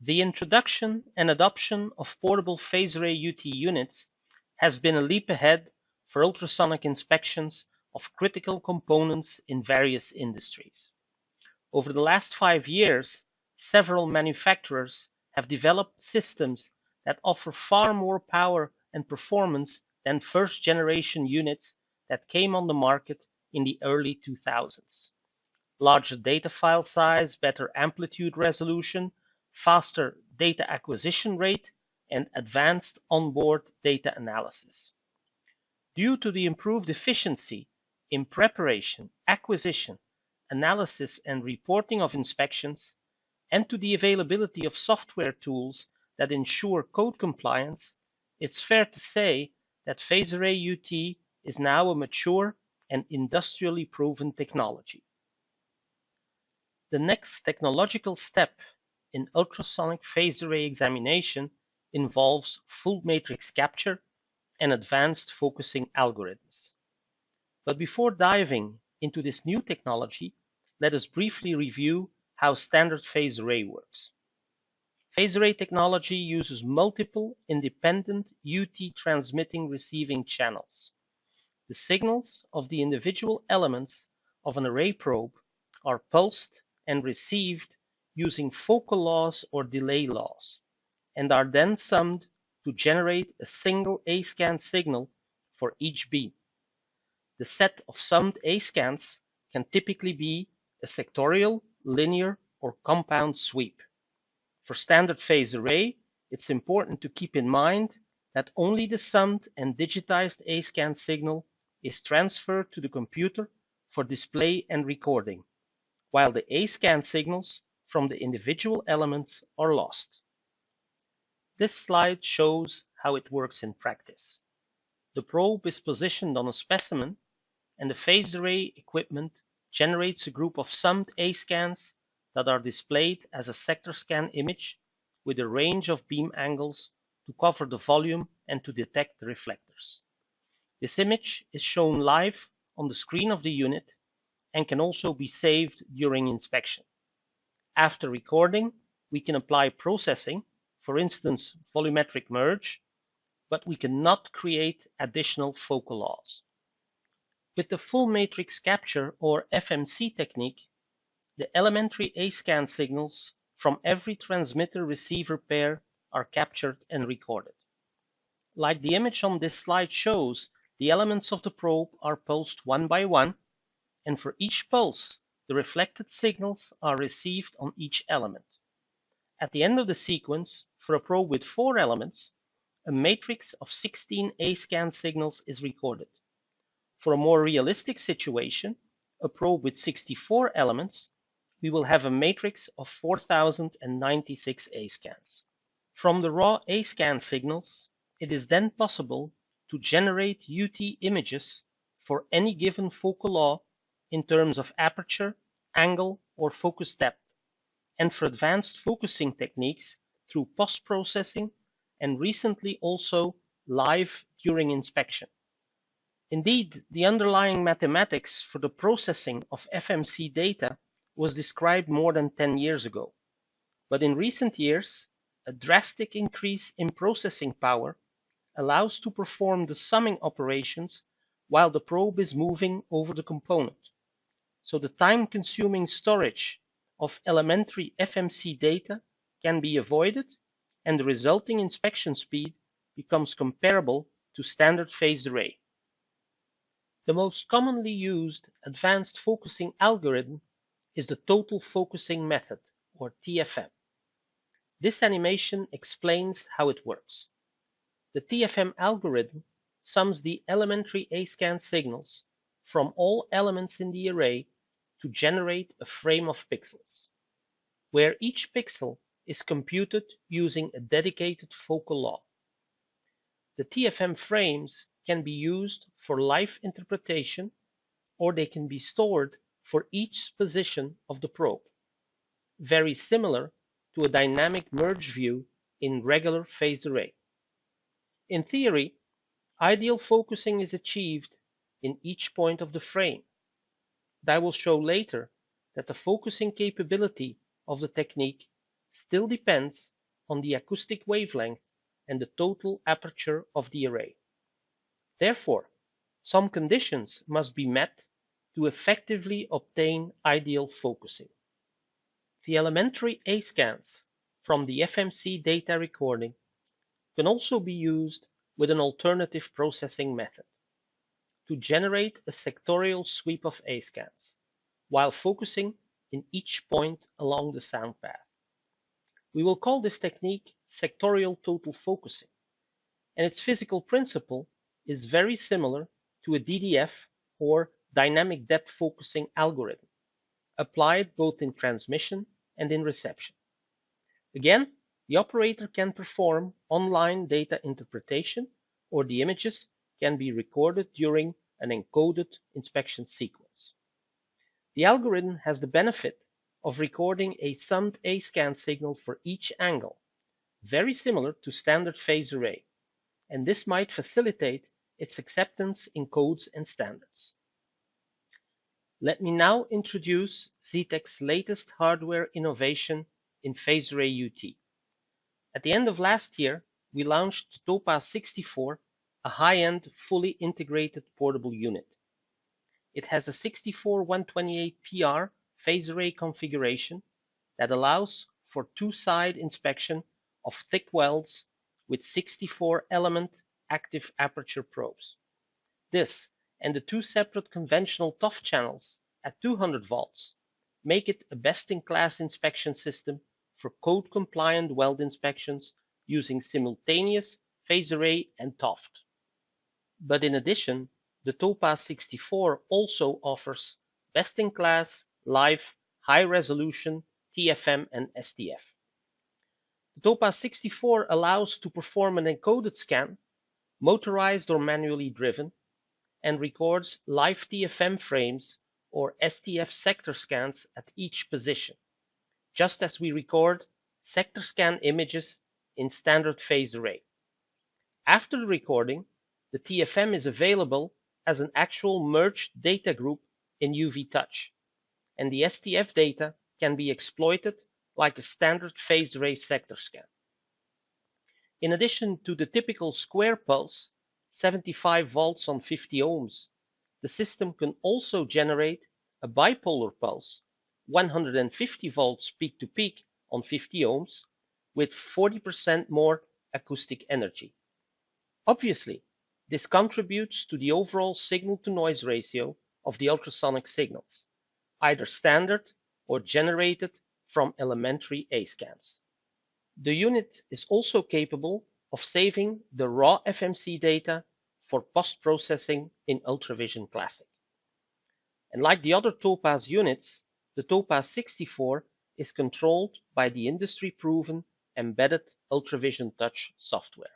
The introduction and adoption of portable phased array UT units has been a leap ahead for ultrasonic inspections of critical components in various industries. Over the last 5 years, several manufacturers have developed systems that offer far more power and performance than first-generation units that came on the market in the early 2000s. Larger data file size, better amplitude resolution, faster data acquisition rate, and advanced onboard data analysis. Due to the improved efficiency in preparation, acquisition, analysis, and reporting of inspections, and to the availability of software tools that ensure code compliance, it's fair to say that phased array UT is now a mature and industrially proven technology. The next technological step in ultrasonic phased array examination involves full matrix capture and advanced focusing algorithms. But before diving into this new technology, let us briefly review how standard phased array works. Phased array technology uses multiple independent UT transmitting receiving channels. The signals of the individual elements of an array probe are pulsed and received using focal laws or delay laws, and are then summed to generate a single A-scan signal for each beam. The set of summed A-scans can typically be a sectorial, linear, or compound sweep. For standard phased array, it's important to keep in mind that only the summed and digitized A-scan signal is transferred to the computer for display and recording, while the A-scan signals from the individual elements are lost. This slide shows how it works in practice. The probe is positioned on a specimen, and the phased array equipment generates a group of summed A-scans that are displayed as a sector scan image with a range of beam angles to cover the volume and to detect the reflectors. This image is shown live on the screen of the unit and can also be saved during inspection. After recording, we can apply processing, for instance, volumetric merge, but we cannot create additional focal laws. With the full matrix capture or FMC technique, the elementary A-scan signals from every transmitter-receiver pair are captured and recorded. Like the image on this slide shows, the elements of the probe are pulsed one by one, and for each pulse, the reflected signals are received on each element. At the end of the sequence, for a probe with 4 elements, a matrix of 16 A-scan signals is recorded. For a more realistic situation, a probe with 64 elements, we will have a matrix of 4096 A-scans. From the raw A-scan signals, it is then possible to generate UT images for any given focal law in terms of aperture, angle, or focus depth, and for advanced focusing techniques through post-processing and recently also live during inspection. Indeed, the underlying mathematics for the processing of FMC data was described more than 10 years ago. But in recent years, a drastic increase in processing power allows to perform the summing operations while the probe is moving over the component. So the time-consuming storage of elementary FMC data can be avoided, and the resulting inspection speed becomes comparable to standard phased array. The most commonly used advanced focusing algorithm is the total focusing method, or TFM. This animation explains how it works. The TFM algorithm sums the elementary A-scan signals from all elements in the array to generate a frame of pixels, where each pixel is computed using a dedicated focal law. The TFM frames can be used for live interpretation, or they can be stored for each position of the probe, very similar to a dynamic merge view in regular phased array. In theory, ideal focusing is achieved in each point of the frame. I will show later that the focusing capability of the technique still depends on the acoustic wavelength and the total aperture of the array. Therefore, some conditions must be met to effectively obtain ideal focusing. The elementary A scans from the FMC data recording can also be used with an alternative processing method to generate a sectorial sweep of A scans, while focusing in each point along the sound path. We will call this technique sectorial total focusing, and its physical principle is very similar to a DDF or dynamic depth focusing algorithm, applied both in transmission and in reception. Again, the operator can perform online data interpretation, or the images can be recorded during an encoded inspection sequence. The algorithm has the benefit of recording a summed A-scan signal for each angle, very similar to standard phase array, and this might facilitate its acceptance in codes and standards. Let me now introduce ZTEC's latest hardware innovation in phase array UT. At the end of last year, we launched TOPAZ64, a high-end, fully integrated portable unit. It has a 64-128PR phase array configuration that allows for two-side inspection of thick welds with 64-element active aperture probes. This and the two separate conventional TOF channels at 200 volts make it a best-in-class inspection system for code-compliant weld inspections using simultaneous phase array and TOF. But in addition, the TOPAZ64 also offers best-in-class live high-resolution TFM and STF. The TOPAZ64 allows to perform an encoded scan, motorized or manually driven, and records live TFM frames or STF sector scans at each position, just as we record sector scan images in standard phase array. After the recording, the TFM is available as an actual merged data group in UV Touch, and the STF data can be exploited like a standard phase array sector scan. In addition to the typical square pulse, 75 volts on 50 ohms, the system can also generate a bipolar pulse, 150 volts peak to peak on 50 ohms, with 40% more acoustic energy. Obviously, this contributes to the overall signal-to-noise ratio of the ultrasonic signals, either standard or generated from elementary A scans. The unit is also capable of saving the raw FMC data for post-processing in UltraVision Classic. And like the other TOPAZ units, the TOPAZ64 is controlled by the industry-proven embedded UltraVision Touch software.